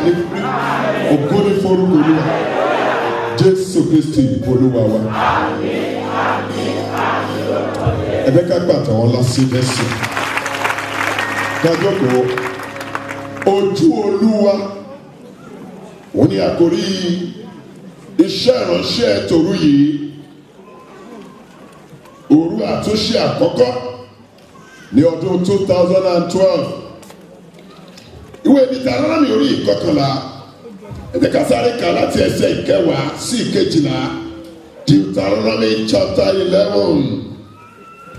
ní pírí ògo ní forúkọ Olúwa Jésù Kristi Olúwa wa. Ẹ jẹ́ ká gbàtàwọn lásì lẹ́sìn kájọ́kọ̀ ojú Olúwa òun ni àkórí iṣẹ́ ìránṣẹ́ tòru yìí, òru àtúnṣe àkọ́kọ́ ní ọdún 2012. Ìwé Deuteronomy orí ìkọkànlá, ẹ jẹ́ ká sáré kà láti ẹsẹ̀ ìkẹwàá sí ìkejìlá. Deuteronomy chapter 11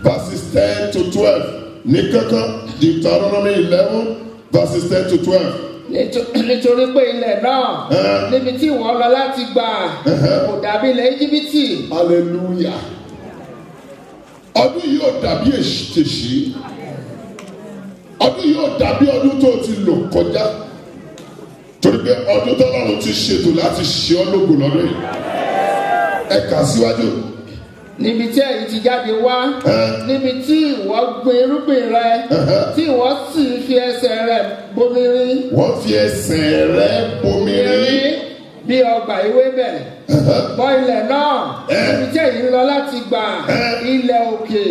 verses 10 to 12 ní kankan. Deuteronomy 11 verses 10 to 12. Nítorí pé ilẹ̀ náà níbi tí ìwọ lọ láti gbà kò dàbí ilẹ̀ Íjíbítì. Hallelujah. Ọdún yìí ò dàbí èṣìṣì. Ọdún yìí ò dàbí ọdún tó ti lò kọjá. Torí pé ọdún tọ́lọ́run ti ṣètò láti ṣe ọ́ lógo lọ́dún yìí. Ẹ kà síwájú. Níbi tí ẹ̀yin ti jáde wá, níbi tí ìwọ gbin irúgbìn rẹ, tí ìwọ sì fi ẹsẹ̀ rẹ bomi rin. Wọ́n fi ẹsẹ̀ rẹ bomi rin. Bí ọgbà ewébẹ̀. Bọ́ ilẹ̀ náà, níbi tí ẹ̀yin lọ láti gbà, ilẹ̀ òkè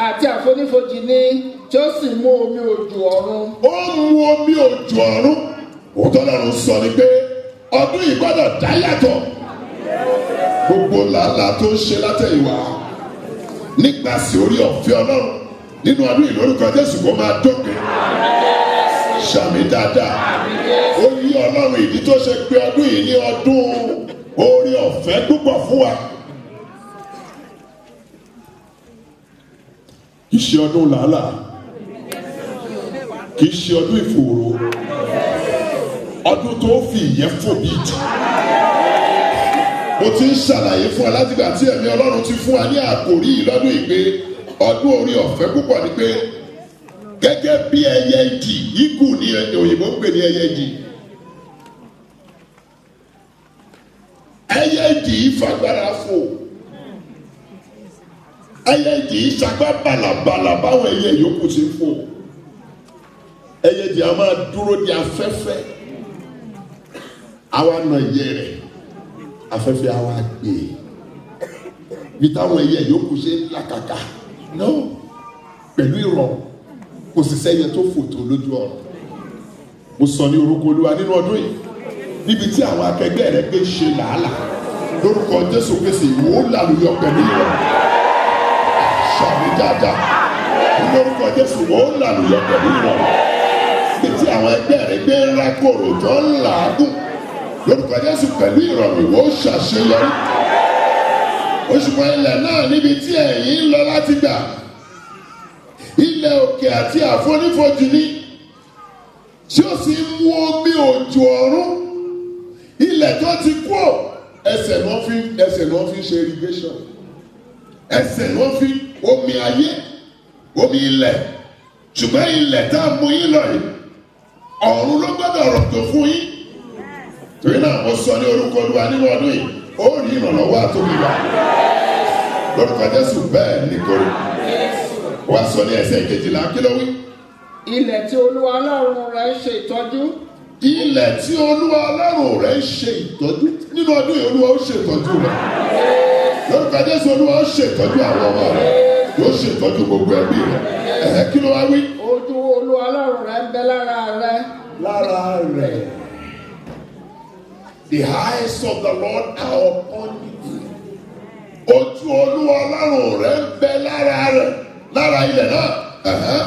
àti àfonífojì ni, tí ó sì mú omi òjò ọ̀run. Ó mú omi òjò ọ̀run. Òótọ́ lọ́run sọ ni pé ọdún yìí gbọ́dọ̀ dá yàtọ̀. Gbogbo làálàá tó ń ṣe látẹ̀yìnwá nípasẹ̀ orí ọ̀fẹ́ Ọlọ́run nínú ọdún yìí lórúkọ Jésù kó máa dópin. Ṣàmì dáadáa. Ó yí Ọlọ́run ìdí tó ṣe pé ọdún yìí ní ọdún orí ọ̀fẹ́ púpọ̀ fún wa. Kì í ṣe ọdún làálàá, kì í ṣe ọdún ìfòòró, ọdún tó fi ìyẹ́ fò bí ìjì. Mo ti ń ṣàlàyé fún wa látìgbà tí ẹ̀mí Ọlọ́run ti fún wa ní àkòrí yìí lọ́dún yìí pé ọdún orí ọ̀fẹ́ púpọ̀ ni pé gẹ́gẹ́ bí ẹyẹ idì, igù ní òyìnbó ń pè ní ẹyẹ idì. Ẹyẹ idì fagbára fò. Ẹyẹ idì ṣàgbá bàlàbàlà báwọn ẹyẹ yòókù ti fò. Ẹyẹ idì a máa dúró di afẹ́fẹ́. Àwa nà ìyẹ́ rẹ̀. Afẹ́fẹ́ àwa gbé bí táwọn ẹyẹ yòókù ṣe ń làkàkà no pẹ̀lú ìrọ̀rùn, kò sì sẹ́yẹ tó fòtò lójú ọ̀run. Mo sọ ní orúkọ Olúwa nínú ọdún yìí níbi tí àwọn akẹgbẹ́ rẹ̀ gbé ṣe làálàá lórúkọ Jésù Kristi ìwò làlùyọ pẹ̀lú ìrọ̀rùn. Ṣàmì dáadáa lórúkọ Jésù ìwò làlùyọ pẹ̀lú ìrọ̀rùn. Níbi tí àwọn ẹgbẹ́ rẹ̀ gbé rákòrò tó ń làágùn lórúkọ Jésù pẹ̀lú ìrọ̀rùn ìwọ ṣàṣeyọrí. Òṣùpá ilẹ̀ náà níbi tí ẹ̀yin ń lọ láti gbà, ilẹ̀ òkè àti àfonífojì ni, tí ó sì mú omi òjò ọ̀run. Ilẹ̀ tó ti kú ẹsẹ̀ náà fi ṣe irrigation, ẹsẹ̀ náà fi omi ayé, omi ilẹ̀. Ṣùgbọ́n ilẹ̀ tá a mú yín lọ yìí, ọ̀run ló gbọ́dọ̀ rọ̀tò fún yín. Torí náà mo sọ ní orúkọ Olúwa nínú ọdún yìí, ó rí ìrànlọ́wọ́ àtòbí wa lórúkọ Jésù bẹ́ẹ̀ ní kórè. Wá sọ ní ẹsẹ̀ kejìlá kí ló wí. Ilẹ̀ tí Olúwa Ọlọ́run rẹ̀ ń ṣe ìtọ́jú. Ilẹ̀ tí Olúwa Ọlọ́run rẹ̀ ń ṣe ìtọ́jú nínú ọdún yìí, Olúwa ó ṣe ìtọ́jú rẹ̀ lórúkọ Jésù. Olúwa ó ṣe ìtọ́jú àwọn ọmọ rẹ̀, yóò ṣe ìtọ́jú gbogbo ẹbí rẹ̀. Kí ló wá wí. Ojú Olúwa Ọlọ́run rẹ̀ ń bẹ lára rẹ̀. Lára rẹ̀. The eyes of the Lord are upon you. Ojú Olúwa Ọlọ́run rẹ̀ ń bẹ lára ilẹ̀ náà.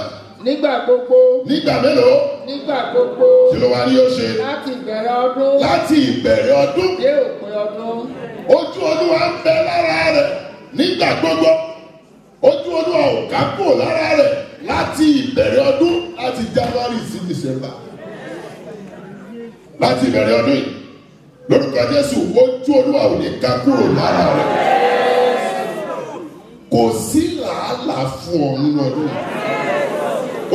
Nígbà gbogbo. Nígbà mélòó? Nígbà gbogbo. Kí ló wá ní yóò ṣe? Láti ìbẹ̀rẹ̀ ọdún. Láti ìbẹ̀rẹ̀ ọdún. Dé òpin ọdún. Ojú Olúwa ń bẹ lára rẹ̀ nígbà gbogbo. Ojú Olúwa ò ká kúrò lára rẹ̀ láti ìbẹ̀rẹ̀ ọdún, láti January sí December. Láti ìbẹ̀rẹ̀ ọdún yìí lórúkọ Jésù ojú Olúwa ò ní ká kúrò lára rẹ̀. Kò sí làálàá fún ọ nínú ọdún yìí.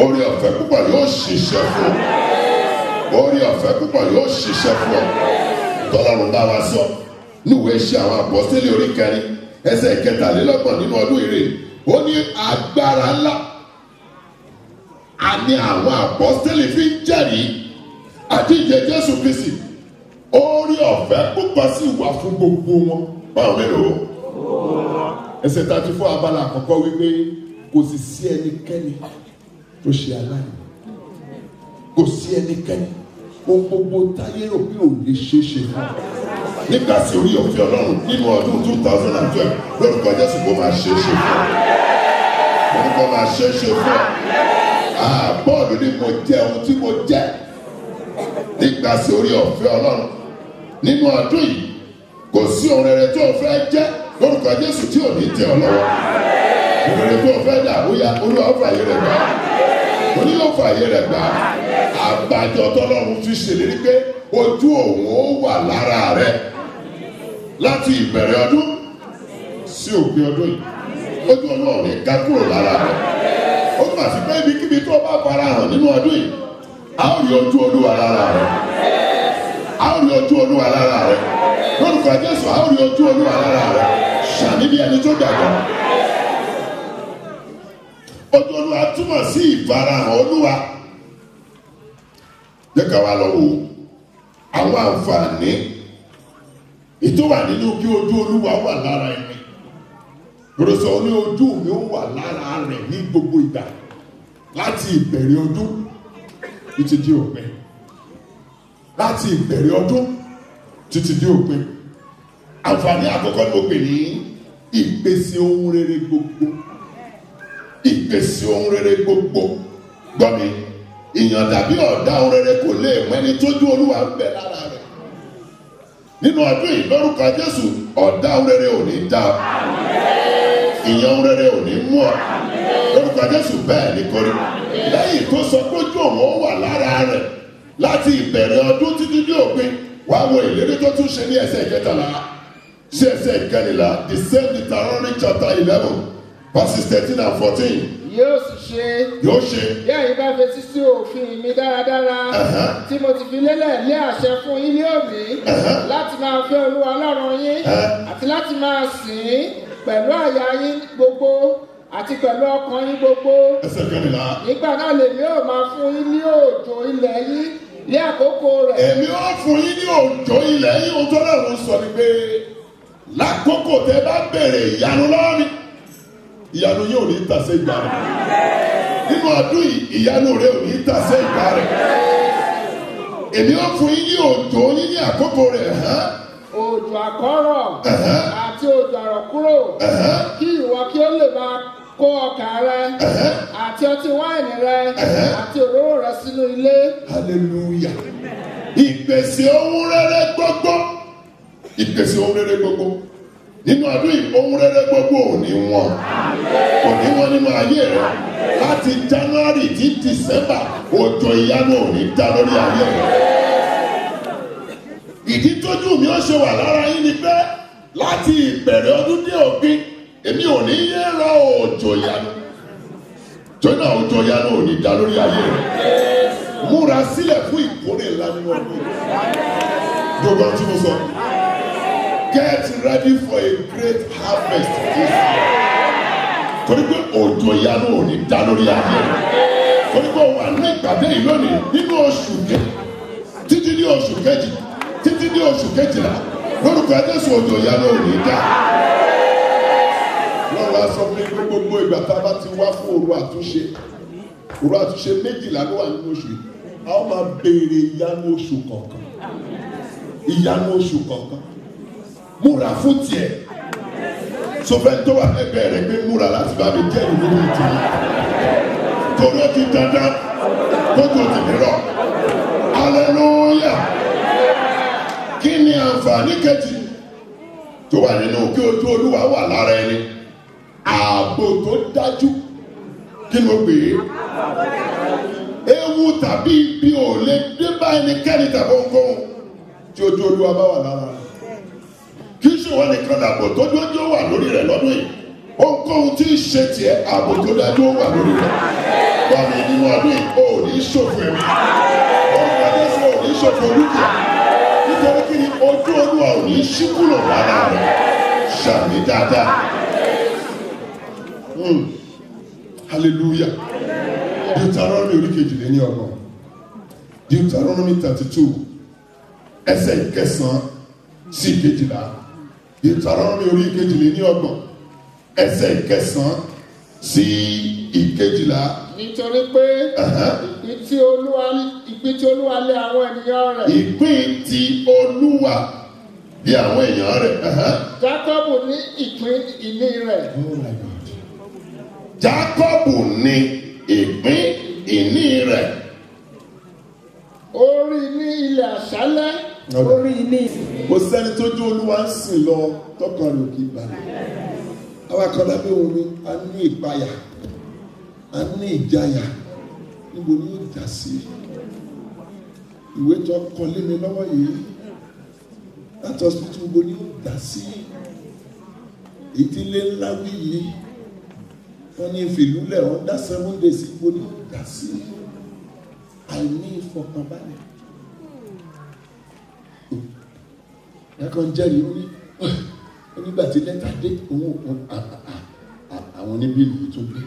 Orí ọ̀fẹ́ púpọ̀ yóò ṣiṣẹ́ fún ọ. Orí ọ̀fẹ́ púpọ̀ yóò ṣiṣẹ́ fún ọ. Tọ́lọ́run bá wa sọ níwèé Iṣẹ́ àwọn Àpọ́sítélì orí 4 ẹsẹ̀ 23 nínú ọdún ìrè. Ó ní agbára ńlá àní àwọn àpọ́sítélì fi ń jẹ́rìí àjíǹde Jésù Kristi orí ọ̀fẹ́ púpọ̀ sí wà fún gbogbo wọn. Báwo mélòó? Ẹsẹ̀ 34 abala àkọ́kọ́ wípé kò sì sí ẹnikẹ́ni tó ṣe aláìní. Kò sí ẹnikẹ́ni ohun gbogbo táyé rò pé ò lè ṣeé ṣe fún un. Nígbà tí orí ọ̀fẹ́ Ọlọ́run nínú ọdún 2012 lórúkọ Jésù kó máa ṣeé ṣe fún ọ. Lórúkọ máa ṣeé ṣe fún ọ. Bọ́ọ̀lù ni mo jẹ́ ohun tí mo jẹ́. Nígbà tí orí ọ̀fẹ́ Ọlọ́run nínú ọdún yìí kò sí ohun rere tó o fẹ́ jẹ́ lórúkọ Jésù tí ò ní tẹ ọ lọ́wọ́. Ohun rere tó o fẹ́ dà bóyá Olúwa ó fààyè rẹ̀ gbà. Oní yóò fààyè rẹ̀ gbà. Àgbájọ tọ́lọ́run fi ṣèlérí pé ojú òun ó wà lára rẹ̀ láti ìbẹ̀rẹ̀ ọdún sí òpin ọdún yìí. Ojú Ọlọ́run ní ká kúrò lára rẹ̀. Ó mà sí pé ibikíbi tó bá fara hàn nínú ọdún yìí, a ó rí ojú Olúwa lára rẹ̀. A ó rí ojú Olúwa lára rẹ̀. Lórúkọ Jésù, a ó rí ojú Olúwa lára rẹ̀. Ṣàní bí ẹni tó gbàgbọ́. Ojú Olúwa túmọ̀ sí ìfarahàn Olúwa. Jẹ́ ká wá lọ wo àwọn àǹfààní ètò wà nínú kí ojú Olúwa wà lára ẹni. Rọ̀sọ̀ ní ojú mi ó wà lára rẹ̀ ní gbogbo ìgbà láti ìbẹ̀rẹ̀ ọdún títí di òpin. Láti ìbẹ̀rẹ̀ ọdún títí di òpin. Àǹfààní àkọ́kọ́ ni mo pè ní ìpèsè ohun rere gbogbo. Ìpèsè ohun rere gbogbo. Gbọ́ mi, ìyàn dàbí ọ̀dá ohun rere kò lè mọ ẹni tójú Olúwa ń bẹ lára rẹ̀. Nínú ọdún yìí lórúkọ Jésù, ọ̀dá ohun rere ò ní dá ọ. Ìyàn ohun rere ò ní mú ọ. Lórúkọ Jésù bẹ́ẹ̀ ni kórí. Lẹ́yìn tó sọ pé ojú òun ó wà lára rẹ̀ láti ìbẹ̀rẹ̀ ọdún títí dé òpin, wàá wo ìlérí tó tún ṣe ní ẹsẹ̀ 13 sí ẹsẹ̀ 14. The same Deuteronomy chapter 11 verses 13 and 14. Yóò sì ṣe. Yóò ṣe. Bí ẹ̀yin bá fetí sí òfin mi dáradára. Tí mo ti fi lélẹ̀ lé àṣẹ fún yín ní òní. Láti máa fẹ́ Olúwa Ọlọ́run yín. Àti láti máa sìn ín pẹ̀lú àyà yín gbogbo àti pẹ̀lú ọkàn yín gbogbo. Ẹsẹ̀ 14. Nígbà náà lèmi ó máa fún yín ní òjò ilẹ̀ yín ní àkókò rẹ̀. Èmi ó fún yín ní òjò ilẹ̀ yín. Ohun tó lọ́run sọ ni pé lákòókò tẹ bá bẹ̀rẹ̀ ìyanu lọ́wọ́ mi, ìyanu yóò ní tàsé ìgbà rẹ̀. Nínú ọdún yìí, ìyanu rẹ̀ ò ní tàsé ìgbà rẹ̀. Èmi ó fún yín ní òjò yín ní àkókò rẹ̀. Òjò àkọ́rọ̀ àti òjò àrọ̀kúrò kí ìwọ kí ó lè máa kó ọkà rẹ àti ọtí wáìnì rẹ àti òróró rẹ sínú ilé. Hallelujah. Ìpèsè ohun rere gbogbo. Ìpèsè ohun rere gbogbo. Nínú ọdún yìí, ohun rere gbogbo ò ní wọ́n. Kò ní wọ́n nínú ayé rẹ. Láti January tí December, òjò ìyanu ò ní dá lórí ayé rẹ. Ìdí tójú mi ó ṣe wà lára yín ni pé láti ìbẹ̀rẹ̀ ọdún dé òpin, èmi ò ní yé rọ òjò ìyanu. Jọ́nà òjò ìyanu ò ní dá lórí ayé rẹ. Múra sílẹ̀ fún ìkórè ńlá nínú ọdún yìí. Gbogbo tí mo sọ. Get ready for a great harvest this year. Torí pé òjò ìyanu ò ní dá lórí ayé rẹ. Torí pé wà ní ìpàdé yìí lónìí nínú oṣù kejì títí ní oṣù kejì títí ní oṣù kejìlá lórúkọ Jésù òjò ìyanu ò ní dá. Lọ́wọ́ a sọ pé gbogbo ìgbà tá a bá ti wá fún òru àtúnṣe 12 ló wà nínú oṣù yìí. A ó máa béèrè ìyanu oṣù kọ̀ọ̀kan. Ìyanu oṣù kọ̀ọ̀kan. Múra fún tiẹ̀. Sọfẹ́ tó wà lẹ́gbẹ̀ẹ́ rẹ̀ pé múra láti bá mi jẹ́rìí nínú ìtì yìí. Torí ó ti dandan kó tó ti mìíràn. Hallelujah. Kí ni àǹfààní kejì tó wà nínú kí ojú Olúwa wà lára ẹni? Ààbò tó dájú. Kí ló gbé? Ewu tàbí ibi ò lè dé bá ẹnikẹ́ni tàbí ohunkóhun tí ojú Olúwa bá wà lára rẹ̀. Kì í ṣe wọ́n nìkan ààbò tó dójú wà lórí rẹ̀ lọ́dún yìí. Ohunkóhun tí ń ṣe tiẹ̀ ààbò tó dájú wà lórí rẹ̀. Bọ́ọ̀mù nínú ọdún yìí ò ní ṣòfò ẹ̀mí. Orúkọ Jésù ò ní ṣòfò dúkìá. Nítorí kí ni ojú Olúwa ò ní ṣí kúrò lára rẹ̀. Ṣàmì dáadáa. Hallelujah. Deuteronomy 22. Deuteronomy 32 ẹsẹ̀ ìkẹsàn-án sí ìkejìlá. Deuteronomy orí ìkejìléníọgbọ̀n ẹsẹ̀ ìkẹsàn-án sí ìkejìlá. Nítorí pé ìpín tí Olúwa lé àwọn ènìyàn rẹ̀. Ìpín tí Olúwa lé àwọn èèyàn rẹ̀. Jákọ́bù ní ìpín ìní rẹ̀. Oh my God. Jákọ́bù ní ìpín ìní rẹ̀. Orí ní ilẹ̀ àṣálẹ́. Orí ní. Kò sẹ́ni tó jó Olúwa ń sìn lọ tọkàn rẹ̀ kì í balẹ̀. Àwọn akọ́lá bí omi a ní ìpayà a ní ìjayà níbo ni yóò já sí. Ìwé tó kọ lé mi lọ́wọ́ yìí láti hospital níbo ni yóò já sí. Ìdílé ńlá wí yìí wọ́n ní ìfìlúlẹ̀ wọ́n dá 7 days níbo ni yóò já sí. Àìní ìfọkànbalẹ̀. Ẹ̀kan jẹ́rìí ó ní nígbà tí lẹ́tà dé òun àwọn oníbìlì tó gbé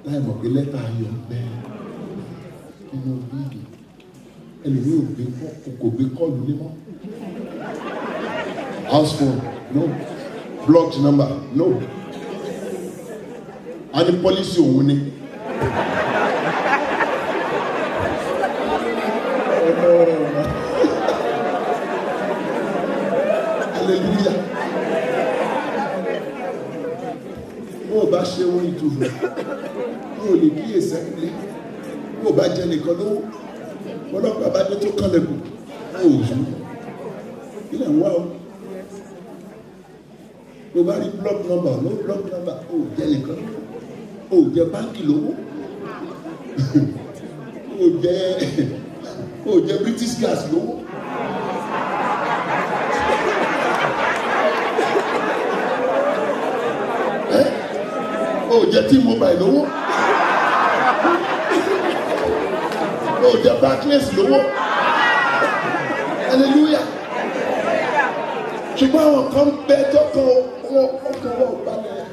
láì mọ̀ pé lẹ́tà ayọ̀ ń bẹ nínú bíìlì ẹlòmíì kò gbé kọ́ọ̀lù lé mọ́. House phone no, blocked number no, a ní pọ́lísì òun ni. Hallelujah. Bó o bá ṣe ohun ìtùnú, bó o lè kíyè sẹ́kìlẹ̀, bó o bá jẹ nìkan lówó, ọlọ́pàá bá dé tó kánlẹ̀kùn, ó ò jù. Ilẹ̀ ń wá o. Bó o bá rí block number, no block number, ó ò jẹ nìkan lówó, ó ò jẹ báńkì lówó, ó ò jẹ British gas lówó. Ó jẹ T-Mobile lówó, ó jẹ Barclays lówó. Hallelujah. Ṣùgbọ́n àwọn kan bẹ tọkàn ọkàn wọn ò balẹ̀,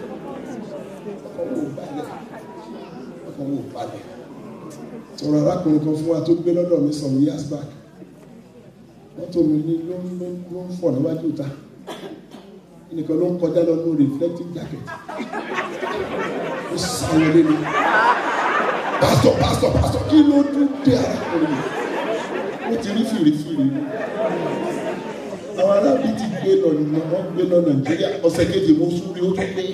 Sọ̀rọ̀ arákùnrin kan fún wa tó gbé lọ́dọ̀ mi some years back. Wọ́n tó mi ní ló ń fọ̀ níwájú ìta. Nìkan ló ń kọjá lọ ní reflective jacket. Ó sáré lé mi. Pásítọ̀ kí ló dún dé arákùnrin mi? Ó ti rí fìrìfìrì. Àwọn arábí ti gbé lọ Nàìjíríà. Ọ̀sẹ̀ kejì mo sún rí ó tún dé.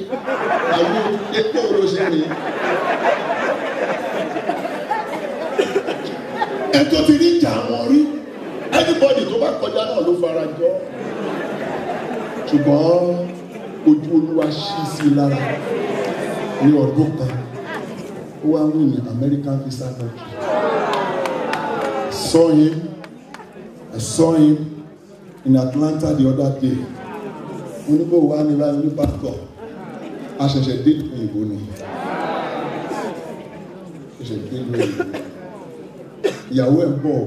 Àwọn ẹgbẹ́ olóṣè ni. Ẹ tó ti rí ìjà wọn rí. Anybody tó bá kọjá náà ló fara jọ. Ṣùgbọ́n ojú Olúwa ṣí sí lára ní ọdún kan ó wá wí ní American visa country. I saw him in Atlanta the other day. Onígbò wa ní ra ní pásítọ̀ aṣẹ̀ṣẹ̀ dé òyìnbó ni. Ìyàwó ẹ̀ ń bọ̀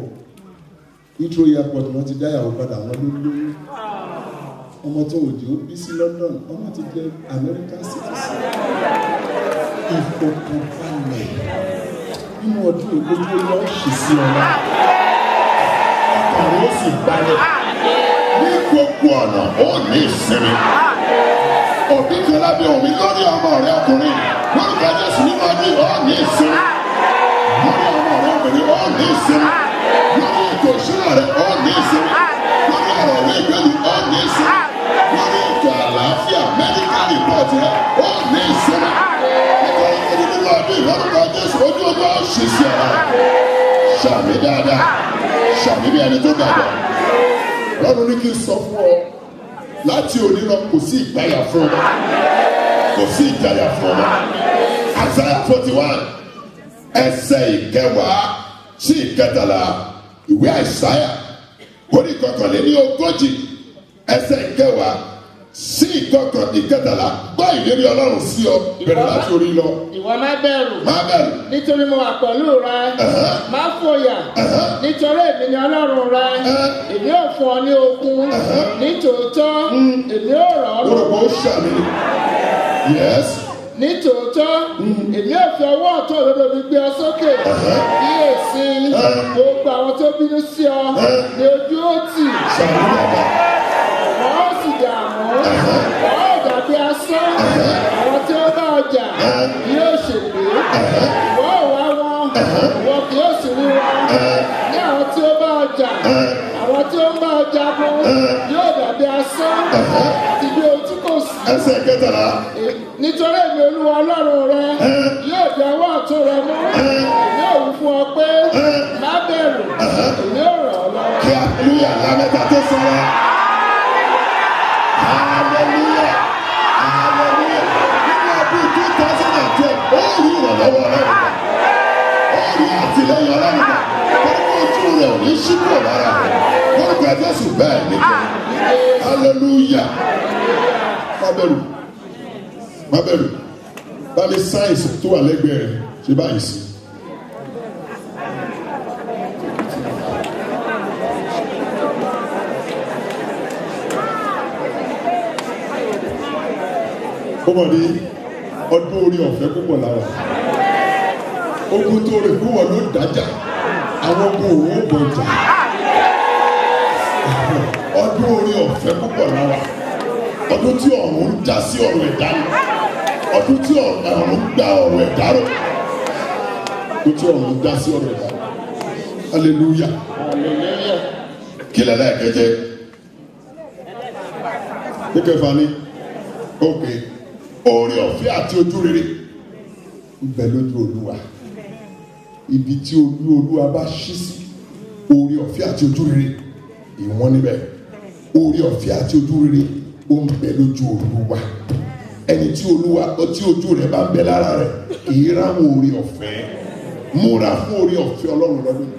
Heathrow airport wọ́n ti dá ìyàwó padà wọ́n ló lóyún. Ọmọ tó òdì ó bí sí London, ọmọ ti jẹ́ American citizen. Ìfọkànbalẹ̀ nínú ọdún ìgbójú lọ ṣì sí ọ̀la. Ọkàn rẹ̀ ó sì balẹ̀. Ní gbogbo ọ̀nà ó ní ìsinmi. Òbí kan lábẹ́ omi lórí ọmọ rẹ̀ ọkùnrin. Lórúkọ Jésù nínú ọdún ó ní ìsinmi. Lórí ọmọ rẹ̀ obìnrin ó ní ìsinmi. Lórí ètò ìṣúná rẹ̀ ó ní ìsinmi. Lórí ọ̀rọ̀ rẹ̀ ìgbẹ́lu ó ní ìsinmi. Lórí ètò àlàáfíà medical report rẹ̀ ó ní ìsinmi. Nítorí ìdílé nínú ọdún ìlọ́rùkọ Jésù ojú ọjọ́ òṣìṣẹ́ rẹ̀. Ṣàmì dáadáa. Ṣàmì bí ẹni tó gbàgbọ́. Lọ́run ní kí n sọ fún ọ láti òní lọ kò sí ìgbáyà fún ọ. Kò sí ìjayà fún ọ. Isaiah 41 ẹsẹ̀ ìkẹwàá sí ìkẹtàlá ìwé Àìsáyà orí kọkànlélógójì ẹsẹ̀ ìkẹwàá sí ìkẹtàlá gbọ́ ìlérí Ọlọ́run sí ọ bẹ̀rẹ̀ láti orí lọ. Ìwọ má bẹ̀rù. Má bẹ̀rù. Nítorí mo wà pẹ̀lú rẹ. Má fòyà. Nítorí èmi ni Ọlọ́run rẹ. Èmi ò fún ọ ní okun. Nítòótọ́ èmi ò rọ̀ ọ́ lọ́wọ́. Orúkọ ó ṣàmì. Yes. ní tòótọ́ èmi ò fi ọwọ́ ọ̀tún òdodo mi gbé ọ sókè kíyèsí gbogbo àwọn tó bínú sí ọ ní ojú ó tì wọ́n ó sì dààmú wọ́n ó dàbí asán àwọn tí ó bá ọjà yóò ṣègbè ìwọ ò wá wọn ìwọ kì yóò sì rí wọn ní àwọn tí ó bá ọjà àwọn tí ó ń bá ọjà mú yóò dàbí asán àti bí ohun tí kò sí. Ẹsẹ̀ kẹtàlá. Nítorí èmi Olúwa Ọlọ́run rẹ yóò di ọwọ́ ọ̀tún rẹ mú èmi ò wí fún ọ pé má bẹ̀rù èmi ò ràn ọ́ lọ́wọ́. Kí hallelujah lámẹ́ta tó sọ̀rọ̀. Hallelujah hallelujah nínú ọdún 2012 ó rí ìrànlọ́wọ́ Ọlọ́run gbà ó rí àtìlẹ́yìn Ọlọ́run gbà kókó ojú rẹ̀ ò ní ṣíkò lára kókó Jésù bẹ́ẹ̀ ni hallelujah má bẹ̀rù má bẹ̀rù bá mi sáyẹ̀nsì tó wà lẹ́gbẹ̀ẹ́ rẹ̀ ṣe báyìí sí. ó mọ̀ ní ọdún orí ọ̀fẹ́ púpọ̀ lára ogun tó rè kúwọ̀ ló dájà àwọn ogun òwò bọ̀jà ọdún orí ọ̀fẹ́ púpọ̀ lára ọdún tí ọ̀run ń já sí ọ̀rọ̀ ẹ̀dá ni ọdún tí ọ̀run ń gba ọ̀rọ̀ ẹ̀dá rò ọdún tí ọ̀run ń já sí ọ̀rọ̀ ẹ̀dá rò hallelujah kí lẹ́lẹ́ kẹjẹ kíkẹfà ni ok oore ọ̀fẹ́ àti ojú rere ń bẹ lójú Olúwa ibi tí Olúwa bá ṣí sí oore ọ̀fẹ́ àti ojú rere ìwọ̀n níbẹ̀ oore ọ̀fẹ́ àti ojú rere ó ń bẹ lójú Olúwa ẹni tí Olúwa tí ojú rẹ̀ bá ń bẹ lára rẹ̀ kì í ráwọn oore ọ̀fẹ́ múra fún oore ọ̀fẹ́ Ọlọ́run lọ́dún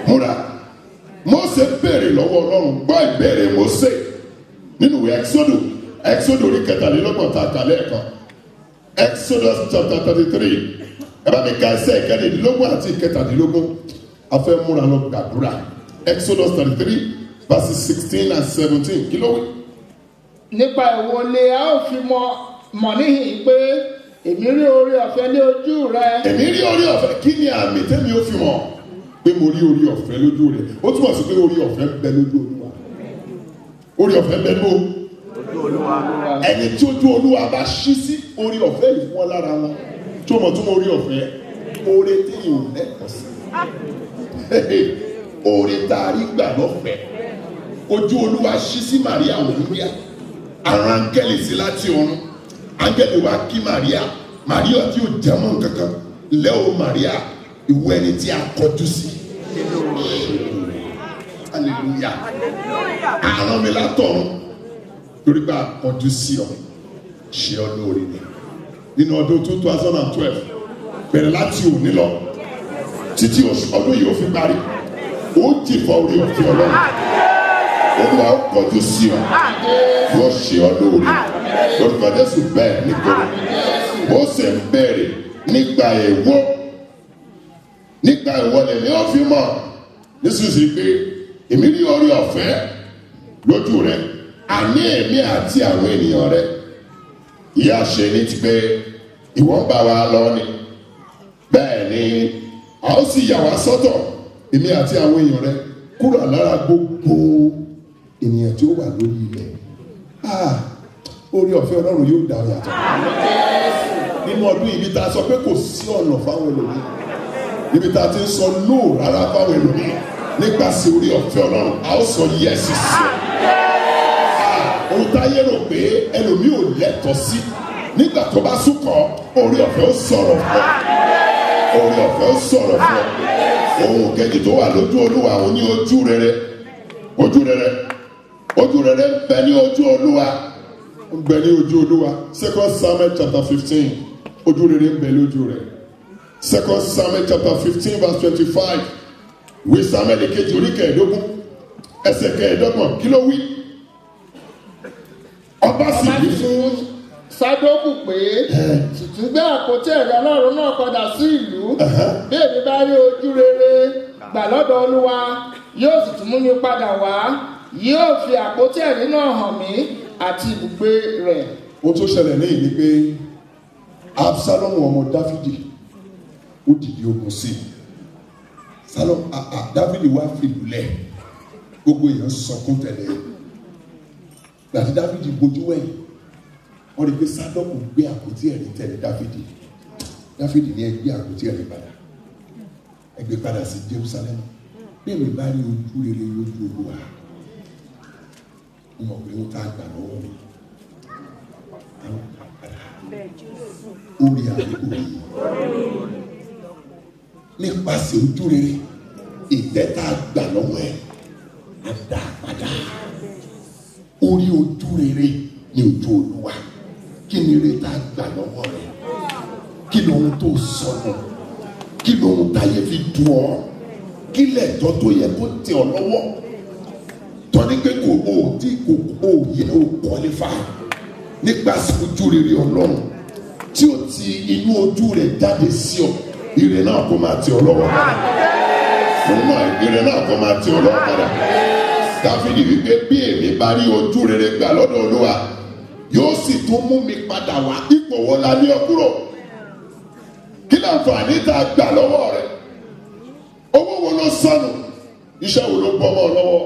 múra Mósè béèrè lọ́wọ́ Ọlọ́run gbọ́ ìbéèrè Mósè nínú ìwé Exodus orí kẹtàlélọ́gbọ̀n tá a kà lẹ́ẹ̀kan Exodus chapter 33 ẹ bá mi ka ẹsẹ̀ ìkẹrìndínlógún àti ìkẹtàdínlógún a fẹ́ múra lọ gbàdúrà Exodus 33 verses 16 and 17 kí ló wí. Nípa ìwọlé a ó fi mọ̀ níhìn pé èmi rí oore ọ̀fẹ́ ní ojú rẹ. Èmi rí oore ọ̀fẹ́ kí ni àmì tẹ́mi ó fi mọ̀ pé mo rí oore ọ̀fẹ́ lójú rẹ̀ ó túmọ̀ sí pé oore ọ̀fẹ́ ń bẹ lójú Olúwa oore ọ̀fẹ́ ń bẹ lójú ẹni tí ojú Olúwa bá ṣí sí oore ọ̀fẹ́ yìí wọ́n lára wọn tí ó mọ̀ tó mọ oore ọ̀fẹ́ oore tí yìí ò lẹ́kọ̀ọ́ sí oore tá a rí gbà lọ́fẹ̀ẹ́ ojú Olúwa ṣí sí Màríà òwúrẹ́à àwọn áńgẹ́lì sí láti ọ̀run áńgẹ́lì wa kí Màríà tí ò jẹ́mọ́ kankan lẹ́wọ̀ Màríà ìwọ ẹni tí a kọjú sí hallelujah àrùn mi látọ̀run torí pé a kọjú sí ọ ṣe ọ lóore ni nínú ọdún 2012 bẹ̀rẹ̀ láti òní lọ títí ọdún yìí ó fi parí ó jìfọ̀ orí ọ̀fẹ́ Ọlọ́run Olúwa ó kọjú sí ọ yóò ṣe ọ lóore lórúkọ Jésù bẹ́ẹ̀ nítorí Mósè ń béèrè nígbà èwo lèmi ó fi mọ̀ nísinsìnyí pé èmi rí orí ọ̀fẹ́ lójú rẹ àní èmi àti àwọn ènìyàn rẹ ìyá ṣe ní ti pé ìwọ ń bá wa lọ ni bẹ́ẹ̀ ni a ó sì yà wá sọ́tọ̀ èmi àti àwọn èèyàn rẹ kúrò lára gbogbo ènìyàn tí ó wà lórí ilẹ̀ orí ọ̀fẹ́ Ọlọ́run yóò dá yàtọ̀ nínú ọdún ibi tá a sọ pé kò sí ọ̀nà fáwọn ẹlòmíì níbi tá a ti ń sọ lóò rárá fáwọn ẹlòmíì nípasẹ̀ orí ọ̀fẹ́ Ọlọ́run a ó sọ yẹ́sì sí ohun táyé rò pé ẹlòmíì ò lẹ́tọ̀ọ́ sí nígbà tó bá súnkọ orí ọ̀fẹ́ ó sọ̀rọ̀ fún ọ orí ọ̀fẹ́ ó sọ̀rọ̀ fún ọ ohun kejì tó wà lójú Olúwa òun ní ojú rere ń bẹ ní ojú Olúwa ń bẹ ní ojú Olúwa 2 Samuel chapter 15 ojú rere ń bẹ lójú rẹ̀ 2 Samuel chapter 15 verse 25 ìwé Samuel kejì orí kẹẹ̀ẹ́dógún ẹsẹ̀ kẹẹ̀ẹ́dọ́gbọ̀n kí ló wí. Ọba sì wí fún Sádókù pé tuntun gbé àpótí ẹ̀rí Ọlọ́run náà padà sí ìlú bí èmi bá rí ojú rere gbà lọ́dọ̀ Olúwa yóò sì tún mú mi padà wá yóò fi àpótí ẹ̀rí náà hàn mí àti ibùgbé rẹ̀. Ohun tó ṣẹlẹ̀ ní ìní pé Absalom ọmọ Dáfídì ó dìde ogun sí Dáfídì wá fìlú lẹ̀ gbogbo èèyàn sọkún tẹ̀lé gbàtí Dáfídì gbójú wẹ̀yìn wọ́n rí pé Sádọ́kù gbé àpótí ẹ̀rí tẹ̀lé Dáfídì ní ẹgbẹ́ àpótí ẹ̀rí padà ẹgbẹ́ padà sí Jerusalem bí èmi bá rí ojú rere lójú Olúwa mo mọ̀ pé ó tá àgbà lọ́wọ́ mi àwọn padà orí àdúgbò yìí nípasẹ̀ ojú rere ìtẹ́ta àgbà lọ́wọ́ ẹ̀ á dá padà orí ojú rere ní ojú Olúwa kí ni rere tá àgbà lọ́wọ́ rẹ̀ kí lóhun tó sọnù kí lóhun táyé fi dùn ọ́ kí lẹ́tọ́ tó yẹ kó tẹ̀ ọ́ lọ́wọ́ tọ́ni pé kò yẹ o qualify nípasẹ̀ ojú rere Ọlọ́run tí o ti inú ojú rẹ̀ jáde sí ọ ire náà kó máa tẹ̀ ọ́ lọ́wọ́ ire náà kó máa tẹ̀ ọ́ lọ́wọ́ padà. Dáfídì wípé bí èmi bá rí ojú rere gbà lọ́dọ̀ Olúwa yóò sì tún mú mi padà wá ipò wo la ní ọ kúrò kí láǹfààní tá a gbà lọ́wọ́ rẹ̀ owó wo ló sọnù iṣẹ́ wo ló bọ́ mọ́ ọ lọ́wọ́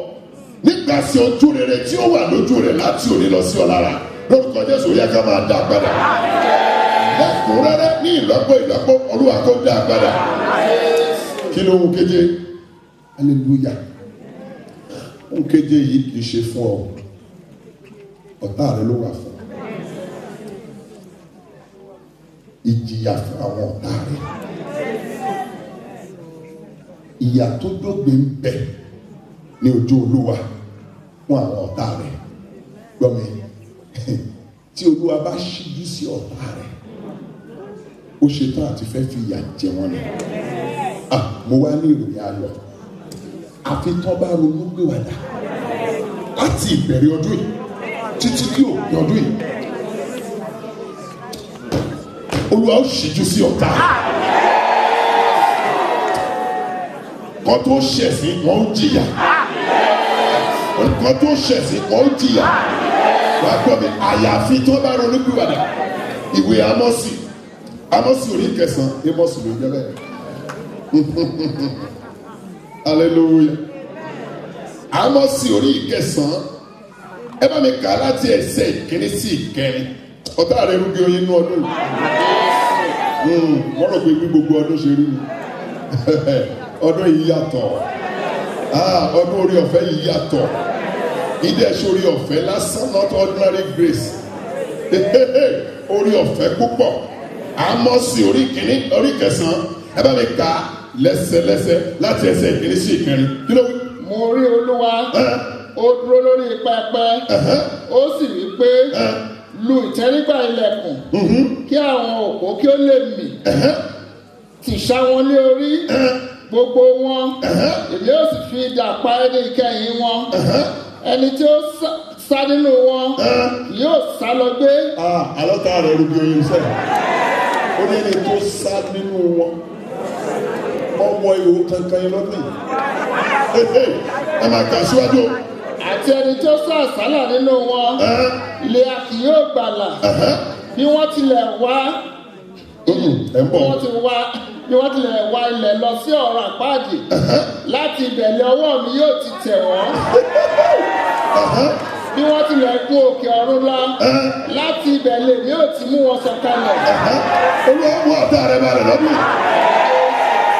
nípasẹ̀ ojú rere tí ó wà lójú rẹ̀ láti òní lọ sí ọ lára lórúkọ Jésù yẹ ká máa dá padà lẹ́kùnrẹ́rẹ́ ní ìlọ́pọ̀ Olúwa kó dá padà kí ló ń kéje hallelujah ń kéje yìí kì í ṣe fún ọ ọ̀tá rẹ ló wà fún ìjìyà fún àwọn ọ̀tá rẹ ìyà tó dógbe ń bẹ ní ojú Olúwa fún àwọn ọ̀tá rẹ gbọ́ mi tí Olúwa bá ṣíjú sí ọ̀tá rẹ ó ṣetán àti fẹ́ fi ìyà jẹ wọ́n ni mo wá ní ìròyìn ayọ̀ àfi tán bá ronú gbéwàdà láti ìbẹ̀rẹ̀ ọdún yìí títí kí òpin ọdún yìí Olúwa ó ṣíjú sí ọ̀tá kan tó ṣẹ̀sín wọn ó jìyà kan tó ṣẹ̀sín wọn ó jìyà wàá gbọ́ mi àyàfi tó bá ronú gbéwàdà ìwé Ámọ́sì orí 9 Ámọ́sì ló jẹ́ bẹ́ẹ̀ hallelujah Ámọ́sì orí 9 ẹ bá mi kà á láti ẹsẹ̀ ìkíní sí ìkẹrin ọ̀tá rẹ̀ rúgbé oyin inú ọdún yìí wọ́n rò pé bí gbogbo ọdún ṣe rí ni ọdún yìí yàtọ̀ ọdún orí ọ̀fẹ́ yìí yàtọ̀ ìdẹ́sẹ̀ orí ọ̀fẹ́ lásán not ordinary grace orí ọ̀fẹ́ púpọ̀ Ámọ́sì orí 9 ẹ bá mi kà á lẹ́sẹ̀lẹ́sẹ̀ láti ẹsẹ̀ ìkíní sí ìkẹrin kí ló wí. mo rí Olúwa ó dúró lórí pẹpẹ ó sì wí pé lu ìtẹ́rígbà ilẹ̀kùn kí àwọn òpó kí ó lè mì tì ṣá wọn lé orí gbogbo wọn èmi ó sì fi idà pa ẹni ìkẹyìn wọn ẹni tí ó sá nínú wọn yóò sá lọ gbé. alọ́ta rẹ̀ rúbi oyin sẹ́yìn ó ní ẹni tó sá nínú wọn ọmọ ìwò kankan lọ́dún yìí ẹ máa kà síwájú. àti ẹni tó sá àsálà nínú wọn ilé a kì yóò gbàlà bí wọ́n tilẹ̀ wá bí wọ́n tilẹ̀ wá ilẹ̀ lọ sí ọ̀run àpáàdì láti ìbẹ̀lẹ̀ ọwọ́ mi yóò ti tẹ̀ wọ́n bí wọ́n tilẹ̀ gún òkè ọ̀run lọ láti ìbẹ̀lẹ̀ mi yóò ti mú wọn sọ̀kalẹ̀. Olúwa mú ọ̀tá rẹ̀ balẹ̀ lọ́dún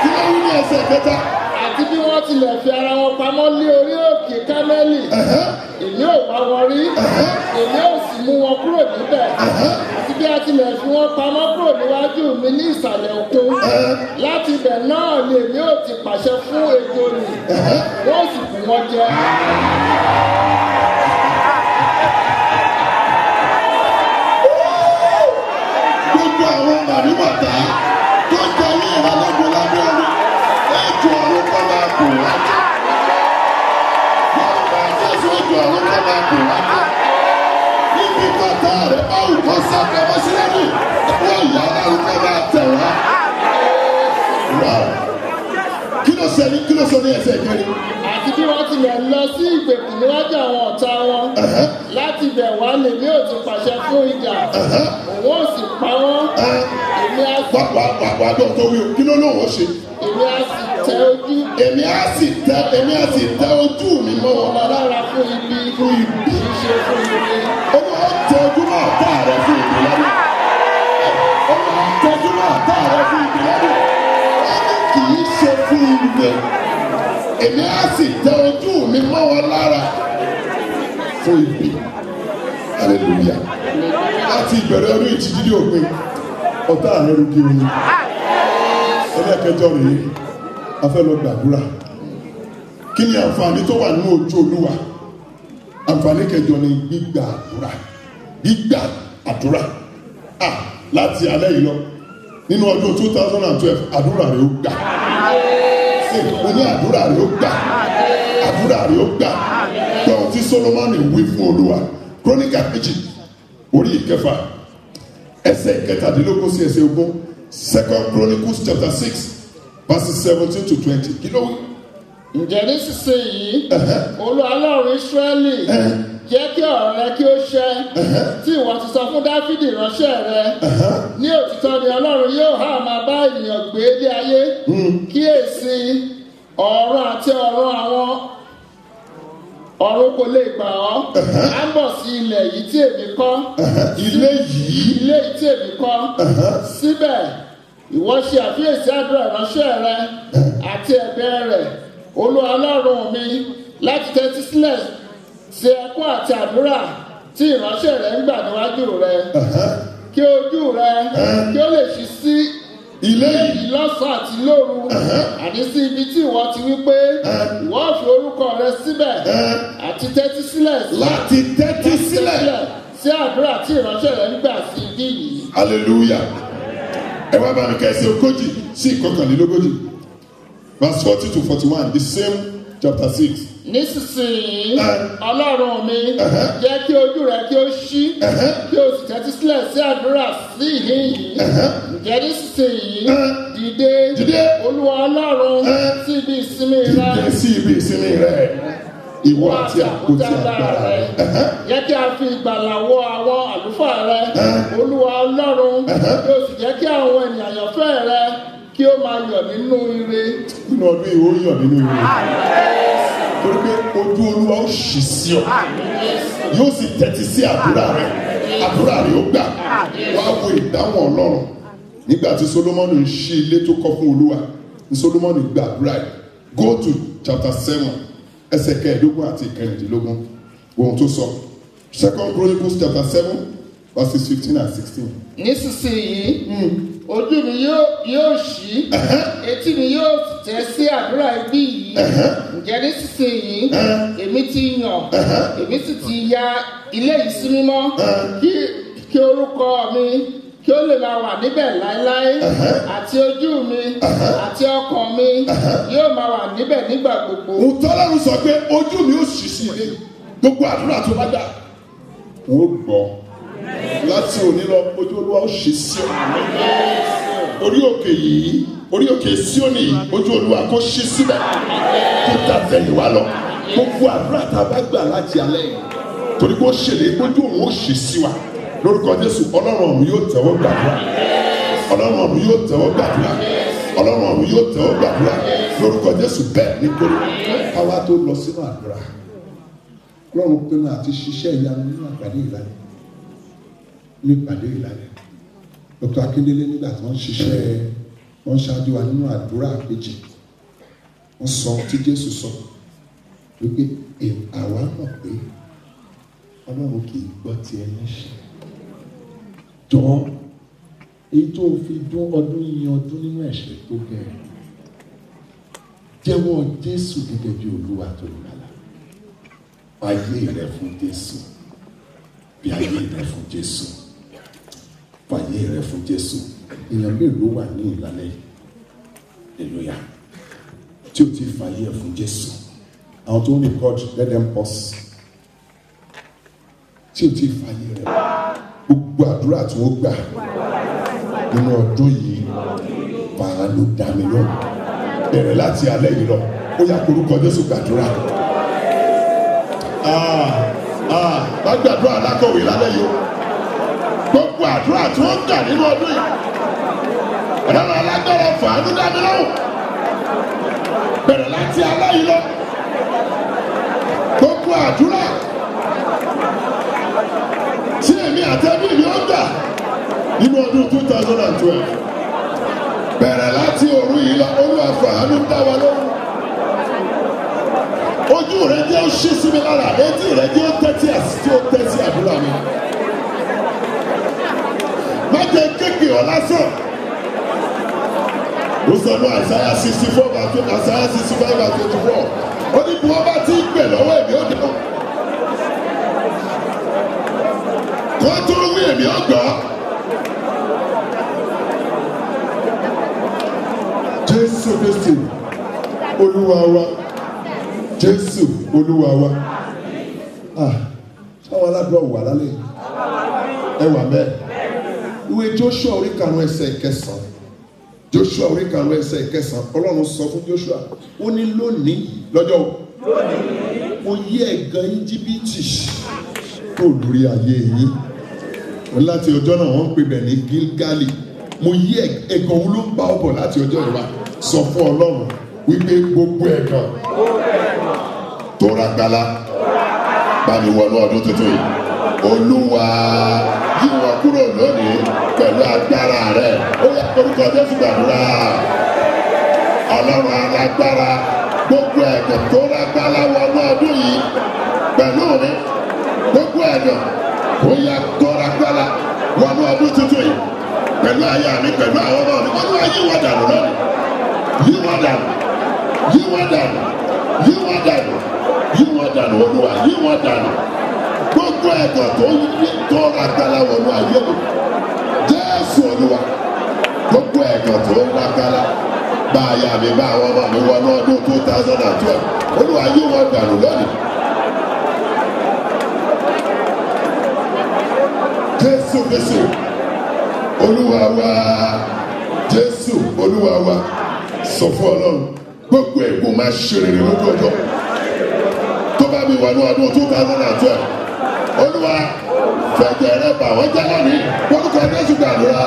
kí ló wí ní ẹsẹ̀ kẹta. àti bí wọ́n tilẹ̀ fi ara wọn pamọ́ lé orí òkè Kámẹ́lì èmi ò wá wọn rí èmi ò sì mú wọn kúrò níbẹ̀ àti bí a tilẹ̀ fi wọn pamọ́ kúrò níwájú mi ní ìsàlẹ̀ òkun láti ibẹ̀ náà ni èmi ò ti pàṣẹ fún ejò nì wọ́n sì kù wọ́n jẹ. gbogbo àwọn màdìmọ̀tà tó jẹ́ ní ìrànlọ́gbọ̀n lábẹ́ ọ̀run ẹ̀jọ̀ ọ̀run kan máa kù wá jẹ́. Yorùbá Jésù ẹ̀jọ̀ ọ̀run kan máa kù wá jẹ́. Níbi kọ́tà rẹ̀ bá òkọ́ sábẹ́mọ́ sílẹ̀ ní wọ́n ìyá ọ̀run kan máa tẹ̀ wá. Kí ló sọ ní ẹsẹ̀ kẹrin? àti bí wọ́n tilẹ̀ lọ sí ìgbèkùn níwájú àwọn ọ̀tá wọn láti bẹ̀ wá lèmi ò ti pàṣẹ fún idà òun ò sì pa wọ́n. Èmi á sì. Wà á gbọ́ tó wí o, kí ló lóun ó ṣe? Èmi á sì tẹ ojú. Èmi á sì tẹ ojú mi mọ́ wọn lára fún ibi. Fún ibi. Kì í ṣe fún ire. Ó máa ń tẹ ojú náà tá rẹ fún ibi lọ́dún. Ó máa ń tẹ ojú náà tá rẹ fún ibi lọ́dún. Kì í ṣe fún ire. Èmi á sì tẹ ojú mi mọ́ wọn lára fún ibi. Hallelujah. Láti ìbẹ̀rẹ̀ ọdún ìtìjídé òpin, ọ̀tá àlẹ́rú kí oyin. Ẹlẹ́kẹjọ rèé, a fẹ́ lọ gbàdúrà. Kí ni àǹfààní tó wà nínú ojú Olúwa? Àǹfààní kẹjọ ni gbígbà àdúrà. Gbígbà àdúrà. Láti alẹ́ yìí lọ, nínú ọdún 2012, àdúrà rẹ̀ ó gbà. Mo ní àdúrà rẹ̀ ó gbà. Àdúrà rẹ̀ ó gbà. Gbọ́n tí Solomoni wí fún Olúwa. Króníkà kejì, orí ìkẹfà, ẹsẹ̀ ìkẹtàdínlógún sí ẹsẹ̀ ogún. 2 Chronicles chapter 6, verses 17 to 20. Kí ló wí? Ǹjẹ́ nísinsìnyí, Olúwa Ọlọ́run Ísírẹ́lì, jẹ́ kí ọ̀rọ̀ rẹ kí ó ṣẹ, tí ìwọ ti sọ fún Dáfídì ìránṣẹ́ rẹ. Ní òtítọ́ ni Ọlọ́run yóò hà máa bá ènìyàn gbé dé ayé. Kíyèsí, ọ̀run àti ọ̀run àwọn ọ̀run kò lè gbà ọ́. À ń bọ̀ sí ilẹ̀ yìí tí èmi kọ́. Ilé yìí tí èmi kọ́. Síbẹ̀, ìwọ ṣe àfiyèsí àdúrà ìránṣẹ́ rẹ àti ẹ̀bẹ̀ rẹ̀, Olúwa Ọlọ́run mi, láti tẹ́tí sílẹ̀ sí ẹkún àti àdúrà tí ìránṣẹ́ rẹ ń gbà níwájú rẹ. Kí ojú rẹ kí ó lè ṣí sí ilé yìí lọ́sàn-án àti lóru, àní sí ibi tí ìwọ ti wí pé ìwọ fi orúkọ rẹ síbẹ̀, àti tẹ́tí sílẹ̀ láti tẹ́tí sílẹ̀ sí àdúrà tí ìránṣẹ́ rẹ ń gbà sí ibi yìí. Hallelujah. Ẹ wá bá mi ka ẹsẹ̀ ogójì sí ìkọkànlélógójì. Verse 40 to 41, the same chapter 6. Nísinsìnyí, Ọlọ́run mi, jẹ́ kí ojú rẹ kí ó ṣí, kí o sì tẹ́tí sílẹ̀ sí àdúrà sí ìhín yìí. Ǹjẹ́ nísinsìnyí, dìde, Olúwa Ọlọ́run, sí ibi ìsinmi rẹ. Dìde sí ibi ìsinmi rẹ. Ìwọ àti àpótí agbára rẹ. Jẹ́ kí a fi ìgbàlà wọ àwọn àlùfáà rẹ, Olúwa Ọlọ́run, kí o sì jẹ́ kí àwọn ènìyàn àyànfẹ́ rẹ kí ó máa yọ̀ nínú ire. Nínú ọdún yìí ó yọ̀ nínú ire. Torí pé ojú Olúwa ó ṣí sí ọ. Yóò sì tẹ́tí sí àdúrà rẹ. Àdúrà rẹ ó gbà. Wá wo ìdáhùn Ọlọ́run. Nígbà tí Solomoni ń ṣí ilé tó kọ́ fún Olúwa, ní Solomoni gba àdúrà yìí. Go to chapter 7, ẹsẹ̀ kẹẹ̀ẹ́dógún àti ìkẹrìndínlógún. Ohun tó sọ. 2 Chronicles chapter 7, verses 15 and 16. Nísinsìnyí, ojú mi yóò ṣí, etí mi yóò tẹ́ sí àdúrà ibi yìí. Ǹjẹ́ nísinsìnyí, èmi ti yàn, èmi sì ti ya ilé yìí sí mímọ́, kí orúkọ mi kí ó lè máa wà níbẹ̀ láéláé, àti ojú mi àti ọkàn mi yóò máa wà níbẹ̀ nígbà gbogbo. Ọlọ́run sọ pé ojú mi ó ṣí sí ilé. Gbogbo àdúrà tó bá dà, wọ́n gbọ́. Láti òní lọ, ojú Olúwa ó ṣí sí ọ. Orí òkè yìí, orí òkè Síónì yìí, ojú Olúwa kó ṣí síbẹ̀. Kó ta tẹ̀yìn wá lọ. Gbogbo àdúrà tá a bá gbà láti alẹ́ yìí, torí pé ó ṣèlérí pé ojú òun ó ṣí sí wa. Lórúkọ Jésù, Ọlọ́run ọ̀run yóò tẹ́wọ́ gbàdúrà. Ọlọ́run ọ̀run yóò tẹ́wọ́ gbàdúrà. Ọlọ́run ọ̀run yóò tẹ́wọ́ gbàdúrà. Lórúkọ Jésù bẹ́ẹ̀ ní kórè. Káwá tó lọ sínú àdúrà. Ọlọ́run pinnu àti ṣiṣẹ́ ìyanu nínú àgbàdo ìlànà. Ní ìpàdé ìlànà. Dr. Akíndélé nígbà tí wọ́n ṣiṣẹ́, wọ́n ṣáájú wa nínú àdúrà àpèjì. Wọ́n sọ tí Jésù sọ wípé àwa mọ̀ pé Ọlọ́run kì í gbọ́ ti ẹlẹ́ṣẹ̀. Jọ̀ọ́, èyí tó fi dún ọdún yìí ọdún nínú ẹ̀ṣẹ̀ tó bẹ̀rẹ̀. Jẹ́wọ́ Jésù gẹ́gẹ́ bí Olúwa tó lùgbàlà. Fàyè rẹ fún Jésù. Bí ayé rẹ fún Jésù. Fàyè rẹ fún Jésù. Èèyàn mélòó wà ní ìlànà yìí? Hallelujah. Tí o ti fàyè fún Jésù. Àwọn tó ń record, let them pause. Tí o ti fàyè rẹ. Gbogbo àdúrà tí wọ́n gbà nínú ọdún yìí, fàá ló dá mi lọ. Bẹ̀rẹ̀ láti alẹ́ yìí lọ. Ó yá korúkọ Jésù gbàdúrà. Bá gbàdúrà alákọ̀wé lálẹ́ yìí o. gbogbo àdúrà tí wọ́n gbà nínú ọdún yìí ọlọ́run alágbára fàánú dá mi lóhùn bẹ̀rẹ̀ láti aláyìí lọ gbogbo àdúrà tí èmi àtẹ́bí mi ó gbà nínú ọdún 2012 bẹ̀rẹ̀ láti òru yìí lọ Olúwa fàánú dá wa lóhùn. Ojú rẹ jẹ́ ó ṣí sí mi lára, etí rẹ jẹ́ ó tẹ́tí àdúrà mi. Má jẹ́ kéèké ọ lásán. Ó sọ ní Àìsáyà 65:24. Ó ní bí wọ́n bá ti ń pè lọ́wọ́ èmi ó dáhùn. Kó tó wí èmi ó gbọ́. Jésù Kristi Olúwa wa. Jésù Olúwa wa. Àwọn aládùúgbò wà lálẹ́ ẹ wà bẹ́ẹ̀. Ìwé Joshua orí 5 ẹsẹ̀ 9. Joshua orí 5 ẹsẹ̀ 9. Ọlọ́run sọ fún Joshua ó ní lónìí lọ́jọ́ mo yí ẹ̀gàn Íjíbítì tó lórí ayé yín. Láti ọjọ́ náà wọ́n ń pè bẹ̀ ní Gilgali. Mo yí ẹ̀gàn òun ló ń bá ọ bọ̀ láti ọjọ́ ìwà. Sọ fún Ọlọ́run wípé gbogbo ẹ̀gàn tó rágbálá bá mi wọnú ọdún tuntun yìí. Olúwa yí wọn kúrò lónìí pẹ̀lú agbára rẹ̀. Ó yẹ orúkọ Jésù gbàdúrà. Ọlọ́run alágbára gbogbo ẹ̀gàn tó rágbálá wọnú ọdún yìí pẹ̀lú mi. Gbogbo ẹ̀gàn ó yẹ tó rágbálá wọnú ọdún tuntun yìí pẹ̀lú aya mi pẹ̀lú àwọn ọmọ mi. Olúwa yí wọn dànù lónìí. Yí wọn dànù. Yí wọn dànù. Yí wọn dànù. Yí wọn dànù Olúwa. Yí wọn dànù. Gbogbo ẹ̀gàn tó rágbálá wọnú ayé mi. Jésù Olúwa. Gbogbo ẹ̀gàn tó rágbálá bá aya mi bá àwọn ọmọ mi wọnú ọdún 2012. Olúwa yí wọn dànù lónìí. Jésù Kristi Olúwa wa. Jésù Olúwa wa. Sọ fún Ọlọ́run gbogbo ègún máa ṣe rere lójú ọjọ́ tó bá mi wà ní ọdún 2012. Olúwa fẹ̀jẹ̀ rẹ bà wọ́n jẹ́ lónìí orúkọ Jésù gbàdúrà.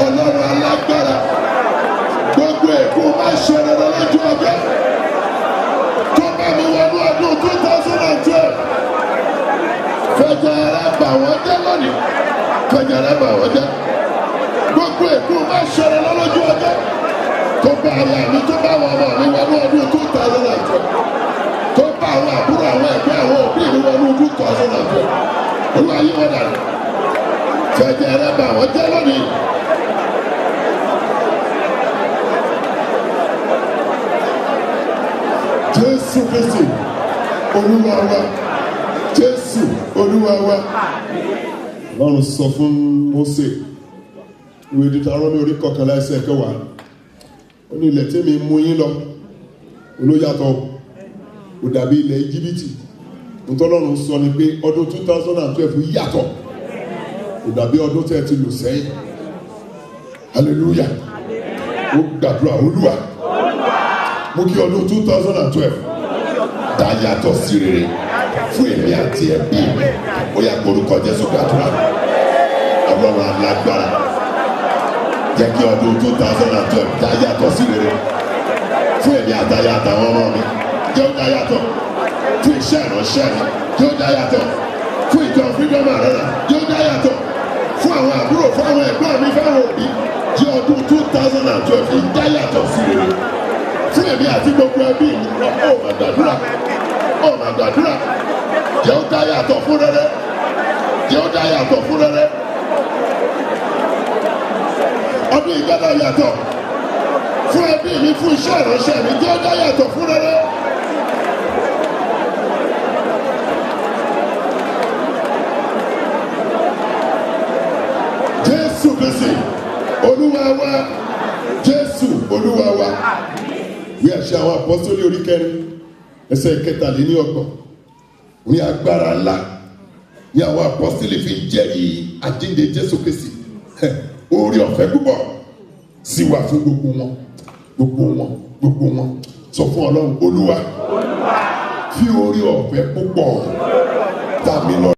Ọlọ́run alágbára gbogbo ègún máa ṣe rere lójú ọjọ́ tó bá mi wà ní ọdún 2012. Fẹ̀jẹ̀ rẹ bà wọ́n jẹ́ lónìí. Fẹ̀jẹ̀ rẹ bà wọ́n jẹ́. Gbogbo ègún máa ṣe rere lójú ọjọ́ tó bá aya mi tó bá àwọn ọmọ mi wọnú ọdún 2012. Tó bá àwọn àbúrò àwọn ẹgbẹ́ àwọn òbí mi wọnú 2012. Olúwa yí wọn dànù. Fẹ̀jẹ̀ rẹ bà wọ́n jẹ́ lónìí. Jésù Kristi Olúwa wa. Jésù Olúwa wa. Ọlọ́run sọ fún Mósè ìwé Deuteronomy orí 11 ẹsẹ̀ 10. Ó ní ilẹ̀ tí mi mú yín lọ olóyàtọ̀ kò dàbí ilẹ̀ Íjíbítì. Ọlọ́run sọ ni pé ọdún 2012 yàtọ̀ kò dàbí ọdún tẹ́ ti lò sẹ́yìn. Hallelujah. Ó gbàdúrà Olúwa mú kí ọdún 2012 dá yàtọ̀ sí rere fún èmi àti ẹbí mi. Ó yá orúkọ Jésù gbàdúrà. Ọlọ́run alágbára jẹ́ kí ọdún 2012 dá yàtọ̀ sí rere fún èmi àtàyà àtàwọn ọmọ mi. Jẹ́ ó dá yàtọ̀ fún iṣẹ́ ìránṣẹ́ mi. Jẹ́ ó dá yàtọ̀ fún ìjọ Freedom Arena. Jẹ́ ó dá yàtọ̀ fún àwọn àbúrò fún àwọn ẹ̀gbọ́n mi fáwọn òbí. Jẹ́ ọdún 2012 dá yàtọ̀ sí rere fún èmi àti gbogbo ẹbí mi. Ó mà gbàdúrà. Ó mà gbàdúrà. Jẹ́ ó dá yàtọ̀ fún rere. Jẹ́ ó dá yàtọ̀ fún rere. Ọdún ìgbàlá yàtọ̀ fún ẹbí mi fún iṣẹ́ ìránṣẹ́ mi. Jẹ́ ó dá yàtọ̀ fún rere. Jésù Kristi Olúwa wa. Jésù Olúwa wa. Wí àṣẹ àwọn apọ́sítélì orí 4 ẹsẹ̀ 23. Ní agbára ńlá ní àwọn apọ́sítélì fi jẹ́rìí àjíǹde Jésù Kristi. Oore ọ̀fẹ́ púpọ̀ sì wà fún gbogbo wọn. Sọ fún Ọlọ́run Olúwa fi oore ọ̀fẹ́ púpọ̀ tà mí lọ.